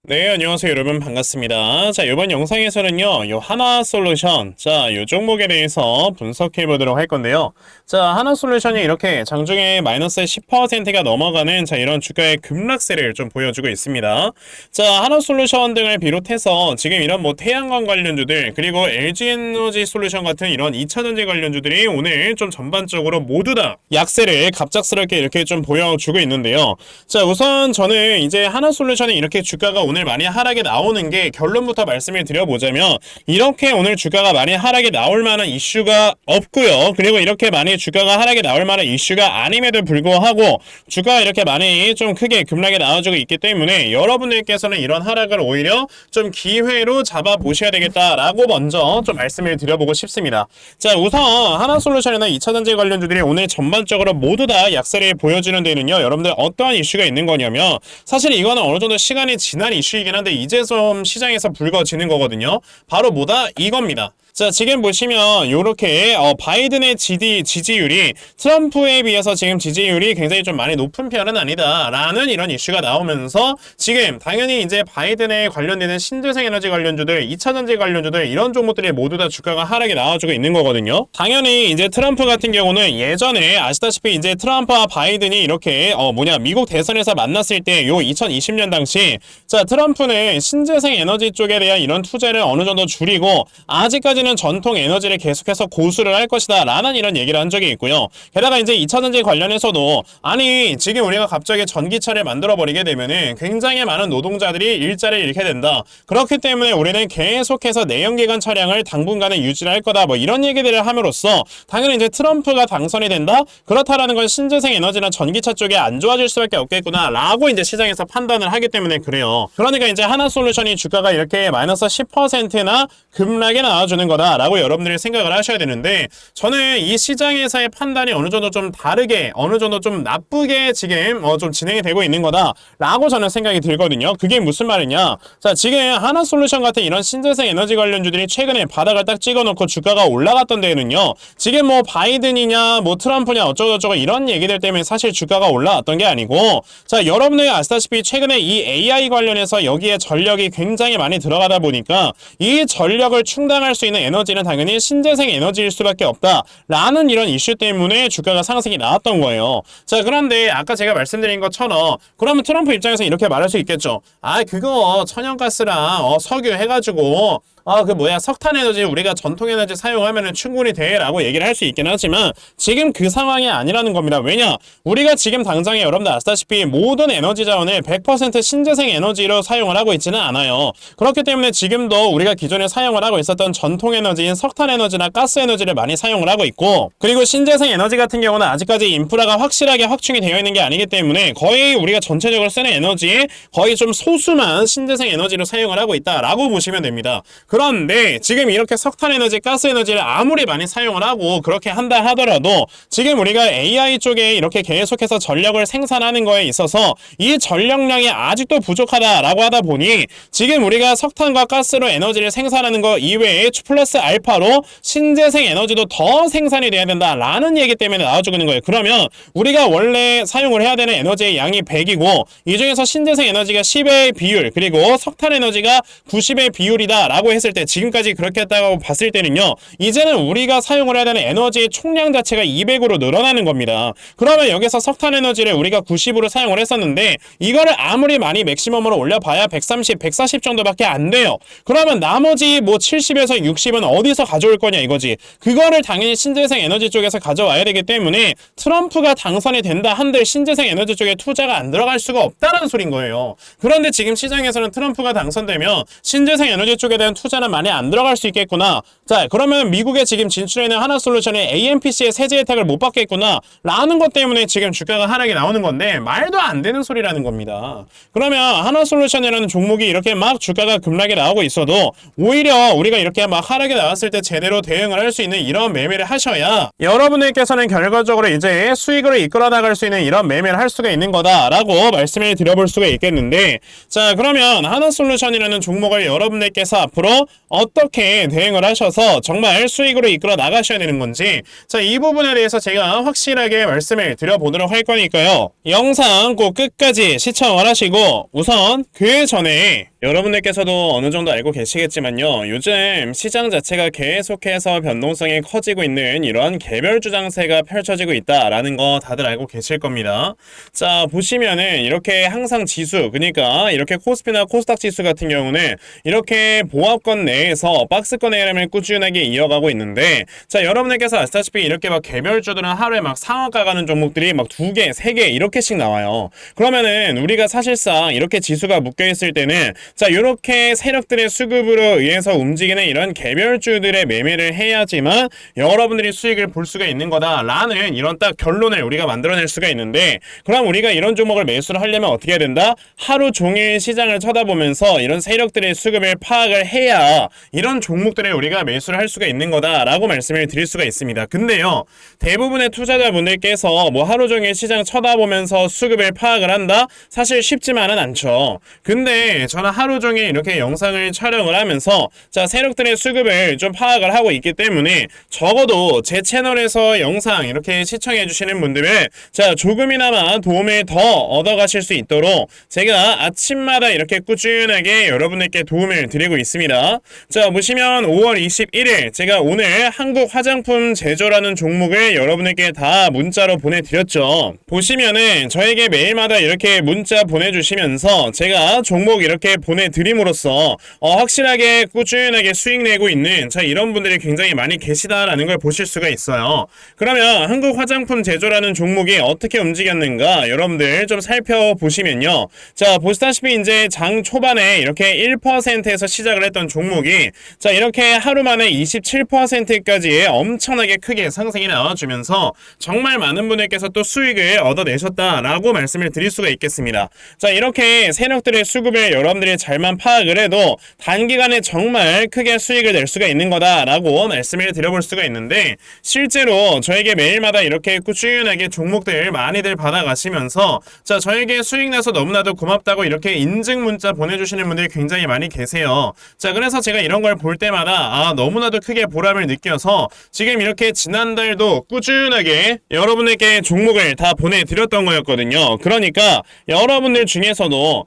네, 안녕하세요, 여러분. 반갑습니다. 자, 이번 영상에서는요, 요 하나솔루션, 자, 요 종목에 대해서 분석해 보도록 할 건데요. 자, 하나솔루션이 이렇게 장중에 마이너스 10%가 넘어가는 자, 이런 주가의 급락세를 좀 보여주고 있습니다. 자, 하나솔루션 등을 비롯해서 지금 이런 뭐 태양광 관련주들, 그리고 LG에너지 솔루션 같은 이런 2차전지 관련주들이 오늘 좀 전반적으로 모두 다 약세를 갑작스럽게 이렇게 좀 보여주고 있는데요. 자, 우선 저는 이제 하나솔루션이 이렇게 주가가 오늘 많이 하락에 나오는 게 결론부터 말씀을 드려보자면 이렇게 오늘 주가가 많이 하락에 나올 만한 이슈가 없고요. 그리고 이렇게 많이 주가가 하락에 나올 만한 이슈가 아님에도 불구하고 주가가 이렇게 많이 좀 크게 급락에 나와주고 있기 때문에 여러분들께서는 이런 하락을 오히려 좀 기회로 잡아보셔야 되겠다라고 먼저 좀 말씀을 드려보고 싶습니다. 자, 우선 하나솔루션이나 2차전지 관련주들이 오늘 전반적으로 모두 다 약세를 보여주는 데는요, 여러분들 어떠한 이슈가 있는 거냐면 사실 이거는 어느 정도 시간이 지난 이슈이긴 한데 이제 좀 시장에서 불거지는 거거든요. 바로 뭐다? 이겁니다. 자, 지금 보시면 요렇게 바이든의 지지율이 트럼프에 비해서 지금 지지율이 굉장히 좀 많이 높은 편은 아니다 라는 이런 이슈가 나오면서 지금 당연히 이제 바이든에 관련되는 신재생 에너지 관련주들, 2차전지 관련주들 이런 종목들이 모두 다 주가가 하락에 나와주고 있는 거거든요. 당연히 이제 트럼프 같은 경우는 예전에 아시다시피 이제 트럼프와 바이든이 이렇게 미국 대선에서 만났을 때 요 2020년 당시 자, 트럼프는 신재생 에너지 쪽에 대한 이런 투자를 어느 정도 줄이고 아직까지는 전통 에너지를 계속해서 고수를 할 것이다 라는 이런 얘기를 한 적이 있고요. 게다가 이제 2차전지 관련해서도 아니 지금 우리가 갑자기 전기차를 만들어 버리게 되면은 굉장히 많은 노동자들이 일자리를 잃게 된다. 그렇기 때문에 우리는 계속해서 내연기관 차량을 당분간은 유지를 할 거다. 뭐 이런 얘기들을 함으로써 당연히 이제 트럼프가 당선이 된다. 그렇다라는 건 신재생 에너지나 전기차 쪽에 안 좋아질 수밖에 없겠구나 라고 이제 시장에서 판단을 하기 때문에 그래요. 그러니까 이제 하나솔루션이 주가가 이렇게 마이너스 10%나 급락에 나와주는 거다라고 여러분들이 생각을 하셔야 되는데 저는 이 시장에서의 판단이 어느 정도 좀 다르게 어느 정도 좀 나쁘게 지금 좀 진행이 되고 있는 거다라고 저는 생각이 들거든요. 그게 무슨 말이냐? 자, 지금 하나솔루션 같은 이런 신재생 에너지 관련주들이 최근에 바닥을 딱 찍어놓고 주가가 올라갔던 데에는요. 지금 뭐 바이든이냐 뭐 트럼프냐 어쩌고저쩌고 이런 얘기들 때문에 사실 주가가 올라왔던 게 아니고 자, 여러분들이 아시다시피 최근에 이 AI 관련해서 여기에 전력이 굉장히 많이 들어가다 보니까 이 전력을 충당할 수 있는 에너지는 당연히 신재생 에너지일 수밖에 없다라는 이런 이슈 때문에 주가가 상승이 나왔던 거예요. 자, 그런데 아까 제가 말씀드린 것처럼 그러면 트럼프 입장에서 이렇게 말할 수 있겠죠. 아, 그거 천연가스랑 석유 해가지고 석탄 에너지 우리가 전통 에너지 사용하면은 충분히 돼라고 얘기를 할 수 있긴 하지만 지금 그 상황이 아니라는 겁니다. 왜냐? 우리가 지금 당장에 여러분들 아시다시피 모든 에너지 자원을 100% 신재생 에너지로 사용을 하고 있지는 않아요. 그렇기 때문에 지금도 우리가 기존에 사용을 하고 있었던 전통 에너지인 석탄 에너지나 가스 에너지를 많이 사용을 하고 있고 그리고 신재생 에너지 같은 경우는 아직까지 인프라가 확실하게 확충이 되어 있는 게 아니기 때문에 거의 우리가 전체적으로 쓰는 에너지의 거의 좀 소수만 신재생 에너지로 사용을 하고 있다라고 보시면 됩니다. 그런데 지금 이렇게 석탄 에너지, 가스 에너지를 아무리 많이 사용을 하고 그렇게 한다 하더라도 지금 우리가 AI 쪽에 이렇게 계속해서 전력을 생산하는 거에 있어서 이 전력량이 아직도 부족하다라고 하다 보니 지금 우리가 석탄과 가스로 에너지를 생산하는 거 이외에 플러스 알파로 신재생 에너지도 더 생산이 돼야 된다라는 얘기 때문에 나와주고 있는 거예요. 그러면 우리가 원래 사용을 해야 되는 에너지의 양이 100이고 이 중에서 신재생 에너지가 10의 비율 그리고 석탄 에너지가 90의 비율이다라고 했을 때 지금까지 그렇게 했다고 봤을 때는요. 이제는 우리가 사용을 해야 되는 에너지의 총량 자체가 200으로 늘어나는 겁니다. 그러면 여기서 석탄 에너지를 우리가 90으로 사용을 했었는데 이거를 아무리 많이 맥시멈으로 올려봐야 130, 140 정도밖에 안 돼요. 그러면 나머지 뭐 70에서 60은 어디서 가져올 거냐 이거지. 그거를 당연히 신재생 에너지 쪽에서 가져와야 되기 때문에 트럼프가 당선이 된다 한들 신재생 에너지 쪽에 투자가 안 들어갈 수가 없다는 소린 거예요. 그런데 지금 시장에서는 트럼프가 당선되면 신재생 에너지 쪽에 대한 투자는 많이 안 들어갈 수 있겠구나. 자, 그러면 미국에 지금 진출해 있는 하나솔루션이 AMPC의 세제 혜택을 못 받겠구나 라는 것 때문에 지금 주가가 하락이 나오는 건데 말도 안 되는 소리라는 겁니다. 그러면 하나솔루션이라는 종목이 이렇게 막 주가가 급락에 나오고 있어도 오히려 우리가 이렇게 막 하락에 나왔을 때 제대로 대응을 할 수 있는 이런 매매를 하셔야 여러분들께서는 결과적으로 이제 수익으로 이끌어 나갈 수 있는 이런 매매를 할 수가 있는 거다라고 말씀을 드려볼 수가 있겠는데 자, 그러면 하나솔루션이라는 종목을 여러분들께서 앞으로 어떻게 대응을 하셔서 정말 수익으로 이끌어 나가셔야 되는 건지 자, 이 부분에 대해서 제가 확실하게 말씀을 드려보도록 할 거니까요. 영상 꼭 끝까지 시청을 하시고 우선 그 전에 여러분들께서도 어느 정도 알고 계시겠지만요. 요즘 시장 자체가 계속해서 변동성이 커지고 있는 이러한 개별 주장세가 펼쳐지고 있다라는 거 다들 알고 계실 겁니다. 자, 보시면은 이렇게 항상 지수, 그러니까 이렇게 코스피나 코스닥 지수 같은 경우는 이렇게 보합권 내에서 박스권의 흐름을 꾸준하게 이어가고 있는데, 자, 여러분들께서 아시다시피 이렇게 막 개별주들은 하루에 막 상한가 가는 종목들이 막 2개, 3개 이렇게씩 나와요. 그러면은 우리가 사실상 이렇게 지수가 묶여 있을 때는 자, 이렇게 세력들의 수급으로 의해서 움직이는 이런 개별주들의 매매를 해야지만 여러분들이 수익을 볼 수가 있는 거다라는 이런 딱 결론을 우리가 만들어낼 수가 있는데, 그럼 우리가 이런 종목을 매수를 하려면 어떻게 해야 된다? 하루 종일 시장을 쳐다보면서 이런 세력들의 수급을 파악을 해야 이런 종목들을 우리가 매수를 할 수가 있는 거다라고 말씀을 드릴 수가 있습니다. 근데요, 대부분의 투자자분들께서 뭐 하루 종일 시장 쳐다보면서 수급을 파악을 한다? 사실 쉽지만은 않죠. 근데 저는 하루 종일 이렇게 영상을 촬영을 하면서 자, 세력들의 수급을 좀 파악을 하고 있기 때문에 적어도 제 채널에서 영상 이렇게 시청해 주시는 분들은 자, 조금이나마 도움을 더 얻어가실 수 있도록 제가 아침마다 이렇게 꾸준하게 여러분들께 도움을 드리고 있습니다. 자, 보시면 5월 21일 제가 오늘 한국 화장품 제조라는 종목을 여러분들께 다 문자로 보내드렸죠. 보시면은 저에게 매일마다 이렇게 문자 보내주시면서 제가 종목 이렇게 보내드림으로써 확실하게 꾸준하게 수익 내고 있는 자, 이런 분들이 굉장히 많이 계시다라는 걸 보실 수가 있어요. 그러면 한국 화장품 제조라는 종목이 어떻게 움직였는가 여러분들 좀 살펴보시면요. 자, 보시다시피 이제 장 초반에 이렇게 1%에서 시작을 했던 종목이 자, 이렇게 하루 만에 27%까지 엄청나게 크게 상승이 나와주면서 정말 많은 분들께서 또 수익을 얻어내셨다라고 말씀을 드릴 수가 있겠습니다. 자, 이렇게 세력들의 수급을 여러분들이 잘만 파악을 해도 단기간에 정말 크게 수익을 낼 수가 있는 거다라고 말씀을 드려볼 수가 있는데, 실제로 저에게 매일마다 이렇게 꾸준하게 종목들 많이들 받아가시면서 자, 저에게 수익 내서 너무나도 고맙다고 이렇게 인증 문자 보내주시는 분들이 굉장히 많이 계세요. 자, 그래서 제가 이런 걸 볼 때마다 너무나도 크게 보람을 느껴서 지금 이렇게 지난달도 꾸준하게 여러분에게 종목을 다 보내드렸던 거였거든요. 그러니까 여러분들 중에서도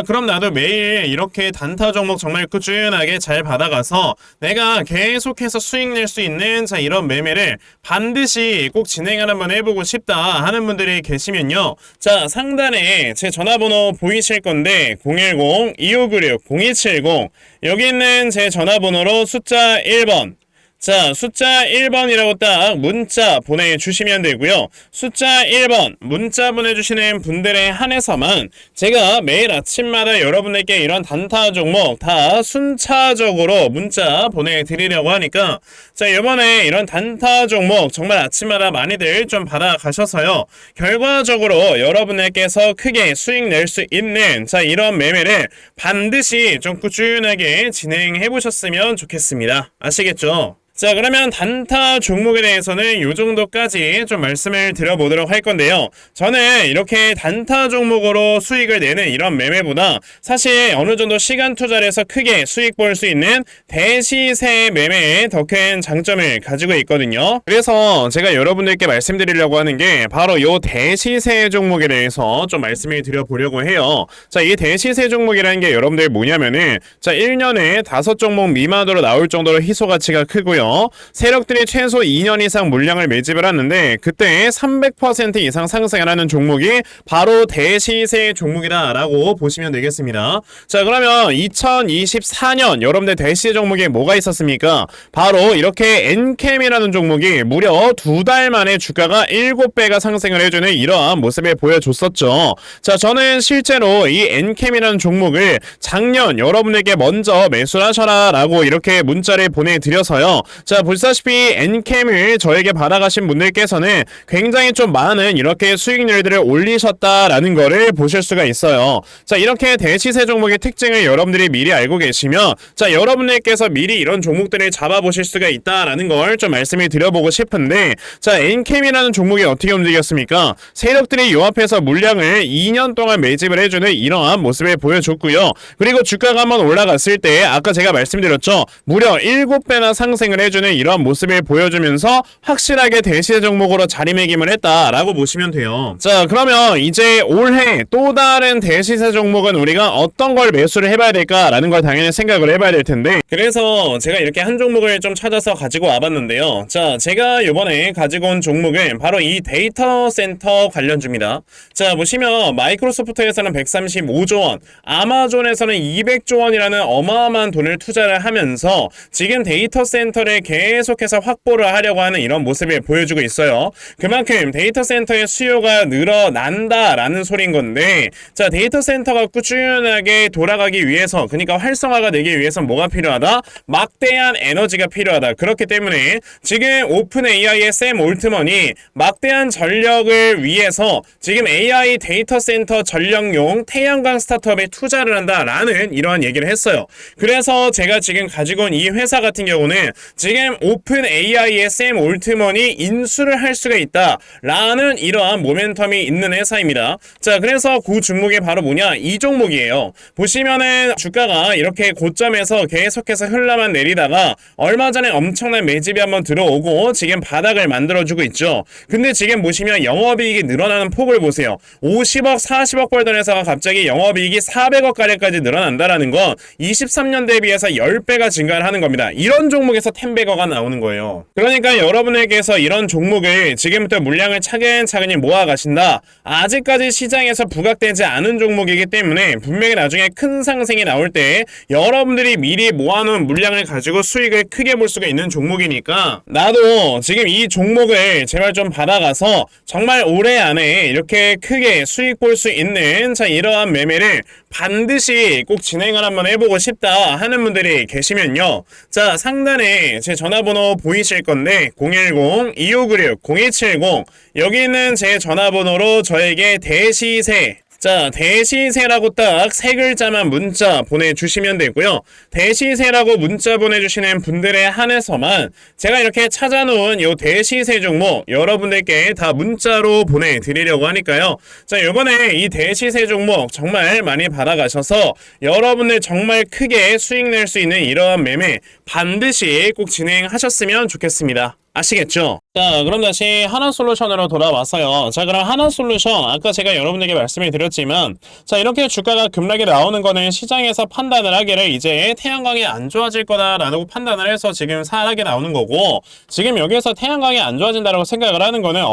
그럼 나도 매일 이렇게 단타 종목 정말 꾸준하게 잘 받아가서 내가 계속해서 수익 낼 수 있는 자, 이런 매매를 반드시 꼭 진행을 한번 해보고 싶다 하는 분들이 계시면요. 자, 상단에 제 전화번호 보이실 건데 010-2596-0270 여기 있는 제 전화번호로 숫자 1번 자, 숫자 1번이라고 딱 문자 보내주시면 되고요. 숫자 1번 문자 보내주시는 분들에 한해서만 제가 매일 아침마다 여러분에게 이런 단타 종목 다 순차적으로 문자 보내드리려고 하니까 자, 이번에 이런 단타 종목 정말 아침마다 많이들 좀 받아가셔서요. 결과적으로 여러분들께서 크게 수익 낼 수 있는 자, 이런 매매를 반드시 좀 꾸준하게 진행해 보셨으면 좋겠습니다. 아시겠죠? 자, 그러면 단타 종목에 대해서는 이 정도까지 좀 말씀을 드려보도록 할 건데요. 저는 이렇게 단타 종목으로 수익을 내는 이런 매매보다 사실 어느 정도 시간 투자를 해서 크게 수익 볼 수 있는 대시세 매매에 더 큰 장점을 가지고 있거든요. 그래서 제가 여러분들께 말씀드리려고 하는 게 바로 이 대시세 종목에 대해서 좀 말씀을 드려보려고 해요. 자, 이 대시세 종목이라는 게 여러분들 뭐냐면은 자, 1년에 5종목 미만으로 나올 정도로 희소 가치가 크고요. 세력들이 최소 2년 이상 물량을 매집을 하는데 그때 300% 이상 상승을 하는 종목이 바로 대시세 종목이다라고 보시면 되겠습니다. 자, 그러면 2024년 여러분들 대시세 종목에 뭐가 있었습니까? 바로 이렇게 엔캠이라는 종목이 무려 2달 만에 주가가 7배가 상승을 해주는 이러한 모습을 보여줬었죠. 자, 저는 실제로 이 엔캠이라는 종목을 작년 여러분에게 먼저 매수를 하셔라 라고 이렇게 문자를 보내드려서요. 자, 보시다시피 엔캠을 저에게 받아가신 분들께서는 굉장히 좀 많은 이렇게 수익률들을 올리셨다라는 거를 보실 수가 있어요. 자, 이렇게 대시세 종목의 특징을 여러분들이 미리 알고 계시면 자, 여러분들께서 미리 이런 종목들을 잡아보실 수가 있다라는 걸 좀 말씀을 드려보고 싶은데 자, 엔캠이라는 종목이 어떻게 움직였습니까? 세력들이 요 앞에서 물량을 2년 동안 매집을 해주는 이러한 모습을 보여줬고요. 그리고 주가가 한번 올라갔을 때 아까 제가 말씀드렸죠. 무려 7배나 상승을 잘해주는 이런 모습을 보여주면서 확실하게 대시세 종목으로 자리매김을 했다라고 보시면 돼요. 자, 그러면 이제 올해 또 다른 대시세 종목은 우리가 어떤 걸 매수를 해봐야 될까라는 걸 당연히 생각을 해봐야 될 텐데, 그래서 제가 이렇게 한 종목을 좀 찾아서 가지고 와봤는데요. 자, 제가 이번에 가지고 온 종목은 바로 이 데이터 센터 관련주입니다. 자, 보시면 마이크로소프트에서는 135조 원, 아마존에서는 200조 원이라는 어마어마한 돈을 투자를 하면서 지금 데이터 센터를 계속해서 확보를 하려고 하는 이런 모습을 보여주고 있어요. 그만큼 데이터 센터의 수요가 늘어난다라는 소린 건데, 자, 데이터 센터가 꾸준하게 돌아가기 위해서, 그러니까 활성화가 되기 위해서 뭐가 필요하다? 막대한 에너지가 필요하다. 그렇기 때문에 지금 오픈 AI의 샘 올트먼이 막대한 전력을 위해서 지금 AI 데이터 센터 전력용 태양광 스타트업에 투자를 한다라는 이러한 얘기를 했어요. 그래서 제가 지금 가지고 온 이 회사 같은 경우는 지금 오픈 AI의 샘 올트먼이 인수를 할 수가 있다라는 이러한 모멘텀이 있는 회사입니다. 자, 그래서 그 종목이 바로 뭐냐? 이 종목이에요. 보시면은 주가가 이렇게 고점에서 계속해서 흘러만 내리다가 얼마 전에 엄청난 매집이 한번 들어오고 지금 바닥을 만들어주고 있죠. 근데 지금 보시면 영업이익이 늘어나는 폭을 보세요. 50억, 40억 벌던 회사가 갑자기 영업이익이 400억 가량까지 늘어난다라는 건 23년 대비해서 10배가 증가를 하는 겁니다. 이런 종목에서 10배가가 나오는 거예요. 그러니까 여러분에게서 이런 종목을 지금부터 물량을 차근차근히 모아가신다. 아직까지 시장에서 부각되지 않은 종목이기 때문에 분명히 나중에 큰 상승이 나올 때 여러분들이 미리 모아놓은 물량을 가지고 수익을 크게 볼 수가 있는 종목이니까, 나도 지금 이 종목을 제발 좀 받아가서 정말 올해 안에 이렇게 크게 수익 볼 수 있는, 자, 이러한 매매를 반드시 꼭 진행을 한번 해보고 싶다 하는 분들이 계시면요, 자, 상단에 제 전화번호 보이실 건데 010-2596-0270, 여기 있는 제 전화번호로 저에게 대시세, 자, 대시세라고 딱 세 글자만 문자 보내주시면 되고요. 대시세라고 문자 보내주시는 분들에 한해서만 제가 이렇게 찾아놓은 요 대시세 종목 여러분들께 다 문자로 보내드리려고 하니까요. 자, 이번에 이 대시세 종목 정말 많이 받아가셔서 여러분들 정말 크게 수익 낼 수 있는 이러한 매매 반드시 꼭 진행하셨으면 좋겠습니다. 아시겠죠? 자, 그럼 다시 하나솔루션으로 돌아왔어요. 자, 그럼 하나솔루션, 아까 제가 여러분에게 말씀을 드렸지만, 자, 이렇게 주가가 급락이 나오는 거는 시장에서 판단을 하기를 이제 태양광이 안 좋아질 거다라고 판단을 해서 지금 하락이 나오는 거고, 지금 여기에서 태양광이 안 좋아진다라고 생각을 하는 거는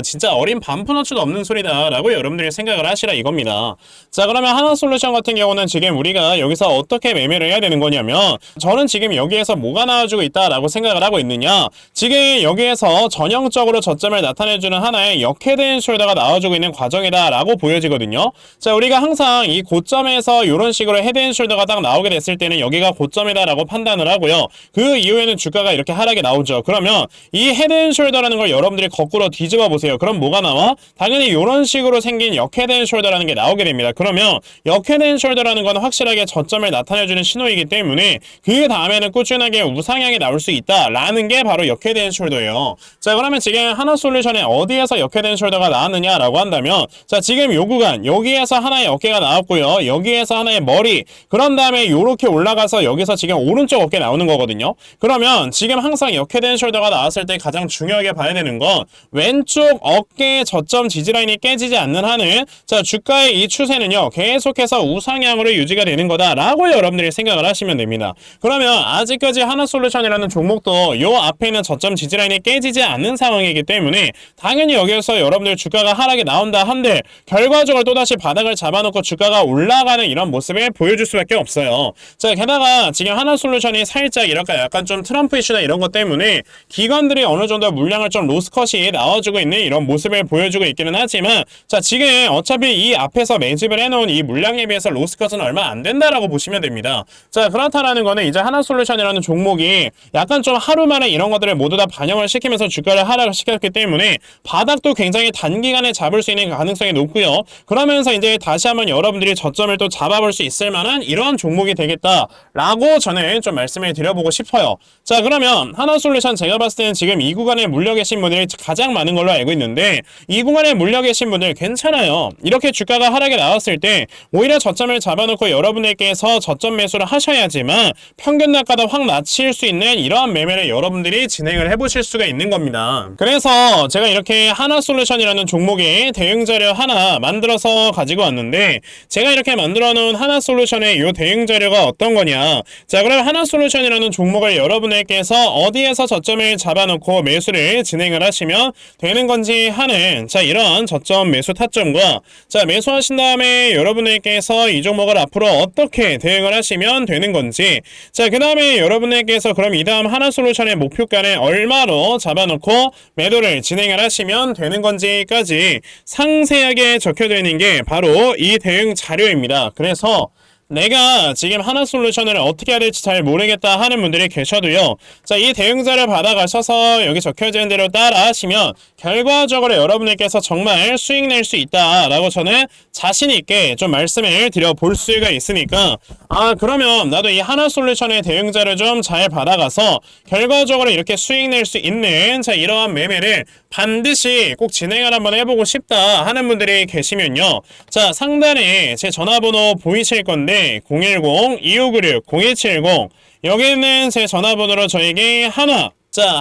진짜 어린 반푼어치도 없는 소리다라고 여러분들이 생각을 하시라 이겁니다. 자, 그러면 하나솔루션 같은 경우는 지금 우리가 여기서 어떻게 매매를 해야 되는 거냐면, 저는 지금 여기에서 뭐가 나와주고 있다라고 생각을 하고 있느냐, 지금 여기에서 전형적으로 저점을 나타내주는 하나의 역헤드 숄더가 나와주고 있는 과정이다라고 보여지거든요. 자, 우리가 항상 이 고점에서 이런 식으로 헤드 앤 숄더가 딱 나오게 됐을 때는 여기가 고점이다라고 판단을 하고요. 그 이후에는 주가가 이렇게 하락이 나오죠. 그러면 이 헤드 앤 숄더라는 걸 여러분들이 거꾸로 뒤집어 보세요. 그럼 뭐가 나와? 당연히 이런 식으로 생긴 역헤드 앤 숄더라는 게 나오게 됩니다. 그러면 역헤드 앤 숄더라는 건 확실하게 저점을 나타내주는 신호이기 때문에 그 다음에는 꾸준하게 우상향이 나올 수 있다라는 게 바로 역헤드 앤 숄더예요. 자, 그러면 지금 하나솔루션에 어디에서 역헤드 앤 숄더가 나왔느냐라고 한다면, 자, 지금 요 구간 여기에서 하나의 어깨가 나왔고요, 여기에서 하나의 머리, 그런 다음에 요렇게 올라가서 여기서 지금 오른쪽 어깨 나오는 거거든요. 그러면 지금 항상 역헤드 앤 숄더가 나왔을 때 가장 중요하게 봐야 되는 건 왼쪽 어깨의 저점 지지라인이 깨지지 않는 한은, 자, 주가의 이 추세는요 계속해서 우상향으로 유지가 되는 거다라고 여러분들이 생각을 하시면 됩니다. 그러면 아직까지 하나솔루션이라는 종목도 요 앞에 있는 저점 지지라인이 깨지지 않는 상황이기 때문에 당연히 여기에서 여러분들 주가가 하락이 나온다 한들 결과적으로 또다시 바닥을 잡아놓고 주가가 올라가는 이런 모습을 보여줄 수밖에 없어요. 자, 게다가 지금 하나솔루션이 살짝 이렇게 약간 좀 트럼프 이슈나 이런 것 때문에 기관들이 어느 정도 물량을 좀 로스컷이 나와주고 있는 이런 모습을 보여주고 있기는 하지만, 자, 지금 어차피 이 앞에서 매집을 해놓은 이 물량에 비해서 로스컷은 얼마 안 된다라고 보시면 됩니다. 자, 그렇다라는 거는 이제 하나솔루션이라는 종목이 약간 좀 하루 만에 이런 것들을 모두 다 반영을 시키면서 주가를 하락을 시켰기 때문에 바닥도 굉장히 단기간에 잡을 수 있는 가능성이 높고요. 그러면서 이제 다시 한번 여러분들이 저점을 또 잡아볼 수 있을 만한 이런 종목이 되겠다라고 저는 좀 말씀을 드려보고 싶어요. 자, 그러면 하나솔루션 제가 봤을 때는 지금 이 구간에 물려 계신 분들이 가장 많은 걸로 알고 있는데 이 구간에 물려 계신 분들 괜찮아요. 이렇게 주가가 하락에 나왔을 때 오히려 저점을 잡아놓고 여러분들께서 저점 매수를 하셔야지만 평균 단가도 확 낮출 수 있는 이러한 매매를 여러분들이 진행을 해보실 수가 있는 겁니다. 그래서 제가 이렇게 하나솔루션이라는 종목의 대응 자료 하나 만들어서 가지고 왔는데 제가 이렇게 만들어 놓은 하나솔루션의 이 대응 자료가 어떤 거냐. 자, 그럼 하나솔루션이라는 종목을 여러분들께서 어디에서 저점을 잡아놓고 매수를 진행을 하시면 되는 건지 하는 자, 이런 저점 매수 타점과 자, 매수하신 다음에 여러분들께서 이 종목을 앞으로 어떻게 대응을 하시면 되는 건지 자, 그 다음에 여러분들께서 그럼 이 다음 하나솔루션의 목표가를 얼마로 잡아놓고 매도를 진행을 하시면 되는 건지까지 상세하게 적혀져 있는 게 바로 이 대응 자료입니다. 그래서 내가 지금 하나솔루션을 어떻게 해야 될지 잘 모르겠다 하는 분들이 계셔도요. 자, 이 대응자를 받아가셔서 여기 적혀져 있는 대로 따라 하시면 결과적으로 여러분들께서 정말 수익 낼 수 있다라고 저는 자신있게 좀 말씀을 드려볼 수가 있으니까 그러면 나도 이 하나솔루션의 대응자를 좀 잘 받아가서 결과적으로 이렇게 수익 낼 수 있는 자, 이러한 매매를 반드시 꼭 진행을 한번 해보고 싶다 하는 분들이 계시면요. 자, 상단에 제 전화번호 보이실 건데 010-2596-0170 여기는 제 전화번호로 저에게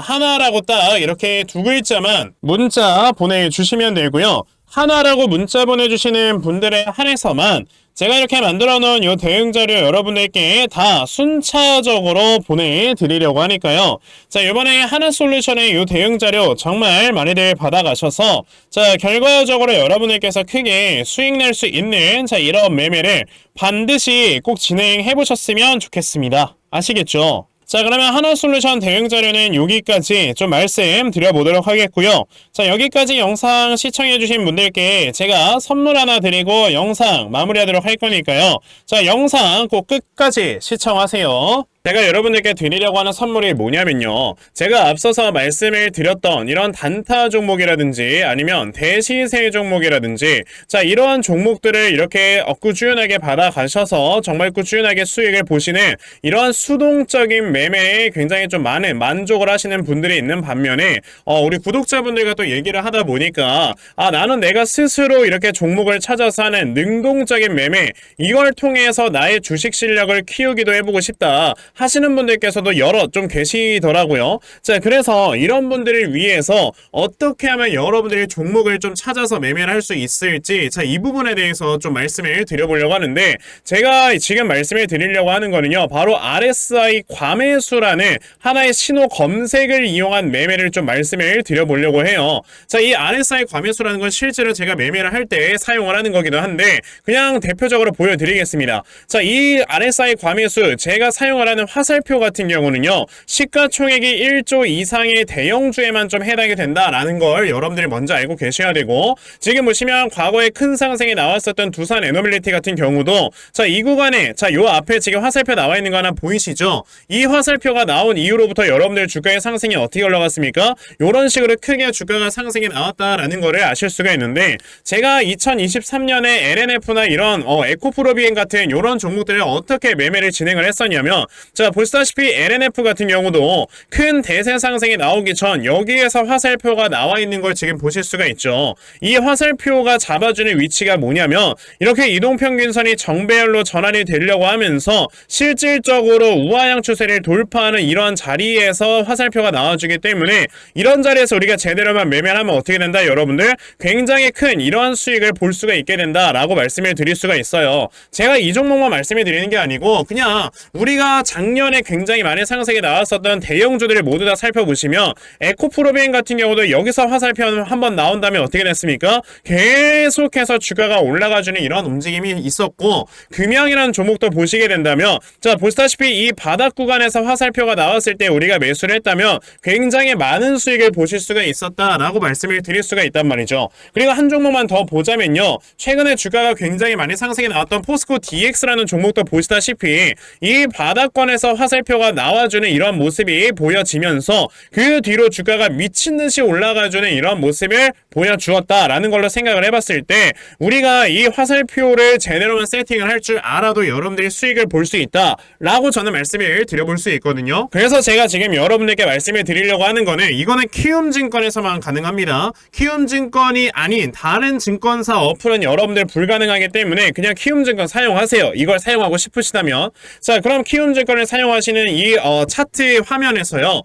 하나라고 딱 이렇게 두 글자만 문자 보내주시면 되고요. 하나라고 문자 보내주시는 분들에 한해서만 제가 이렇게 만들어 놓은 이 대응 자료 여러분들께 다 순차적으로 보내드리려고 하니까요. 자, 이번에 하나솔루션의 이 대응 자료 정말 많이들 받아가셔서 자, 결과적으로 여러분들께서 크게 수익 낼 수 있는 자, 이런 매매를 반드시 꼭 진행해 보셨으면 좋겠습니다. 아시겠죠? 자, 그러면 하나솔루션 대응 자료는 여기까지 좀 말씀드려보도록 하겠고요. 자, 여기까지 영상 시청해주신 분들께 제가 선물 하나 드리고 영상 마무리하도록 할 거니까요. 자, 영상 꼭 끝까지 시청하세요. 제가 여러분들께 드리려고 하는 선물이 뭐냐면요. 제가 앞서서 말씀을 드렸던 이런 단타 종목이라든지 아니면 대시세 종목이라든지 자, 이러한 종목들을 이렇게 꾸준하게 받아가셔서 정말 꾸준하게 수익을 보시는 이러한 수동적인 매매에 굉장히 좀 많은 만족을 하시는 분들이 있는 반면에 우리 구독자분들과 또 얘기를 하다 보니까 나는 내가 스스로 이렇게 종목을 찾아서 하는 능동적인 매매 이걸 통해서 나의 주식 실력을 키우기도 해보고 싶다 하시는 분들께서도 여럿 좀 계시더라고요. 자, 그래서 이런 분들을 위해서 어떻게 하면 여러분들이 종목을 좀 찾아서 매매를 할 수 있을지 자, 이 부분에 대해서 좀 말씀을 드려보려고 하는데 제가 지금 말씀을 드리려고 하는 거는요. 바로 RSI 과매수라는 하나의 신호 검색을 이용한 매매를 좀 말씀을 드려보려고 해요. 자, 이 RSI 과매수라는 건 실제로 제가 매매를 할 때 사용을 하는 거기도 한데 그냥 대표적으로 보여드리겠습니다. 자, 이 RSI 과매수 제가 사용을 하는 화살표 같은 경우는요. 시가총액이 1조 이상의 대형주에만 좀 해당이 된다라는 걸 여러분들이 먼저 알고 계셔야 되고 지금 보시면 과거에 큰 상승이 나왔었던 두산 에너빌리티 같은 경우도 자, 이 구간에 자, 요 앞에 지금 화살표 나와 있는 거 하나 보이시죠? 이 화살표가 나온 이후로부터 여러분들 주가의 상승이 어떻게 올라갔습니까? 요런 식으로 크게 주가가 상승이 나왔다라는 거를 아실 수가 있는데 제가 2023년에 LNF나 이런 에코프로비엔 같은 요런 종목들을 어떻게 매매를 진행을 했었냐면 자, 보시다시피 LNF 같은 경우도 큰 대세 상승이 나오기 전 여기에서 화살표가 나와 있는 걸 지금 보실 수가 있죠. 이 화살표가 잡아주는 위치가 뭐냐면 이렇게 이동평균선이 정배열로 전환이 되려고 하면서 실질적으로 우하향 추세를 돌파하는 이런 자리에서 화살표가 나와주기 때문에 이런 자리에서 우리가 제대로만 매매를 하면 어떻게 된다 여러분들? 굉장히 큰 이러한 수익을 볼 수가 있게 된다라고 말씀을 드릴 수가 있어요. 제가 이 종목만 말씀을 드리는 게 아니고 그냥 우리가 작년에 굉장히 많은 상승이 나왔었던 대형주들을 모두 다 살펴보시면 에코프로비엔 같은 경우도 여기서 화살표 한번 나온 다음에 어떻게 됐습니까? 계속해서 주가가 올라가주는 이런 움직임이 있었고 금양이라는 종목도 보시게 된다면 자, 보시다시피 이 바닥 구간에서 화살표가 나왔을 때 우리가 매수를 했다면 굉장히 많은 수익을 보실 수가 있었다라고 말씀을 드릴 수가 있단 말이죠. 그리고 한 종목만 더 보자면요. 최근에 주가가 굉장히 많이 상승이 나왔던 포스코 DX라는 종목도 보시다시피 이 바닥권에 시선에서 화살표가 나와주는 이런 모습이 보여지면서 그 뒤로 주가가 미친듯이 올라가주는 이런 모습을 보여주었다라는 걸로 생각을 해봤을 때 우리가 이 화살표를 제대로만 세팅을 할 줄 알아도 여러분들이 수익을 볼 수 있다라고 저는 말씀을 드려볼 수 있거든요. 그래서 제가 지금 여러분들께 말씀을 드리려고 하는 거는 이거는 키움증권에서만 가능합니다. 키움증권이 아닌 다른 증권사 어플은 여러분들 불가능하기 때문에 그냥 키움증권 사용하세요. 이걸 사용하고 싶으시다면. 자, 그럼 키움증권을 사용하시는 이 차트 화면에서요.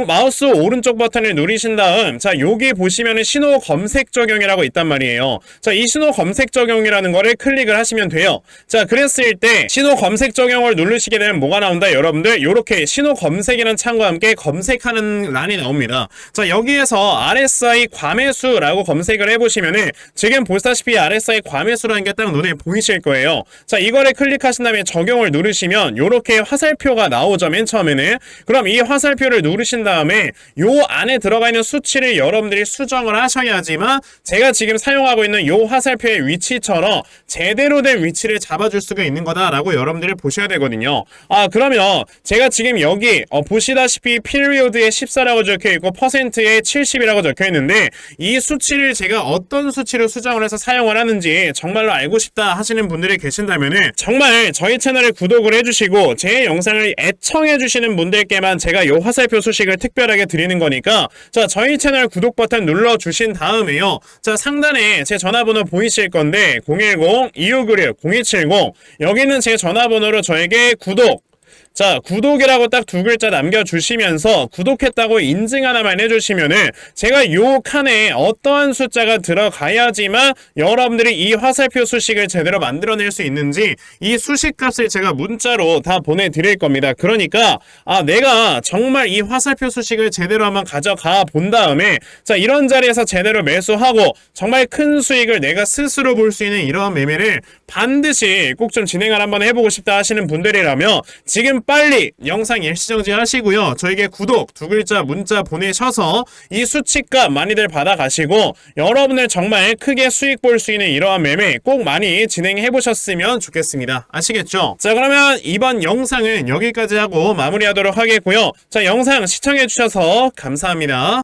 마우스 오른쪽 버튼을 누르신 다음 자, 여기 보시면은 신호 검색 적용이라고 있단 말이에요. 자, 이 신호 검색 적용이라는 거를 클릭을 하시면 돼요. 자, 그랬을 때 신호 검색 적용을 누르시게 되면 뭐가 나온다? 여러분들 이렇게 신호 검색이라는 창과 함께 검색하는 란이 나옵니다. 자, 여기에서 RSI 과매수라고 검색을 해보시면은 지금 보시다시피 RSI 과매수라는 게 딱 눈에 보이실 거예요. 자, 이거를 클릭하신 다음에 적용을 누르시면 이렇게 화살표가 나오죠. 맨 처음에는. 그럼 이 화살표를 누르신 다음에 요 안에 들어가 있는 수치를 여러분들이 수정을 하셔야지만 제가 지금 사용하고 있는 요 화살표의 위치처럼 제대로 된 위치를 잡아줄 수가 있는 거다라고 여러분들이 보셔야 되거든요. 그러면 제가 지금 여기 보시다시피 period에 14라고 적혀있고 퍼센트에 70이라고 적혀있는데 이 수치를 제가 어떤 수치로 수정을 해서 사용을 하는지 정말로 알고 싶다 하시는 분들이 계신다면은 정말 저희 채널을 구독을 해주시고 제 영상을 애청해주시는 분들께만 제가 요 화살표 소식을 특별하게 드리는 거니까 자, 저희 채널 구독 버튼 눌러주신 다음에요. 자, 상단에 제 전화번호 보이실 건데 010-2596-0270 여기는 제 전화번호로 저에게 구독 자, 구독이라고 딱 두 글자 남겨주시면서 구독했다고 인증 하나만 해주시면은 제가 요 칸에 어떠한 숫자가 들어가야지만 여러분들이 이 화살표 수식을 제대로 만들어낼 수 있는지 이 수식 값을 제가 문자로 다 보내드릴 겁니다. 그러니까 내가 정말 이 화살표 수식을 제대로 한번 가져가 본 다음에 자, 이런 자리에서 제대로 매수하고 정말 큰 수익을 내가 스스로 볼 수 있는 이러한 매매를 반드시 꼭 좀 진행을 한번 해보고 싶다 하시는 분들이라면 지금 빨리 영상 일시정지 하시고요. 저에게 구독 두 글자 문자 보내셔서 이 수치값 많이들 받아가시고 여러분들 정말 크게 수익 볼 수 있는 이러한 매매 꼭 많이 진행해 보셨으면 좋겠습니다. 아시겠죠? 자, 그러면 이번 영상은 여기까지 하고 마무리하도록 하겠고요. 자, 영상 시청해 주셔서 감사합니다.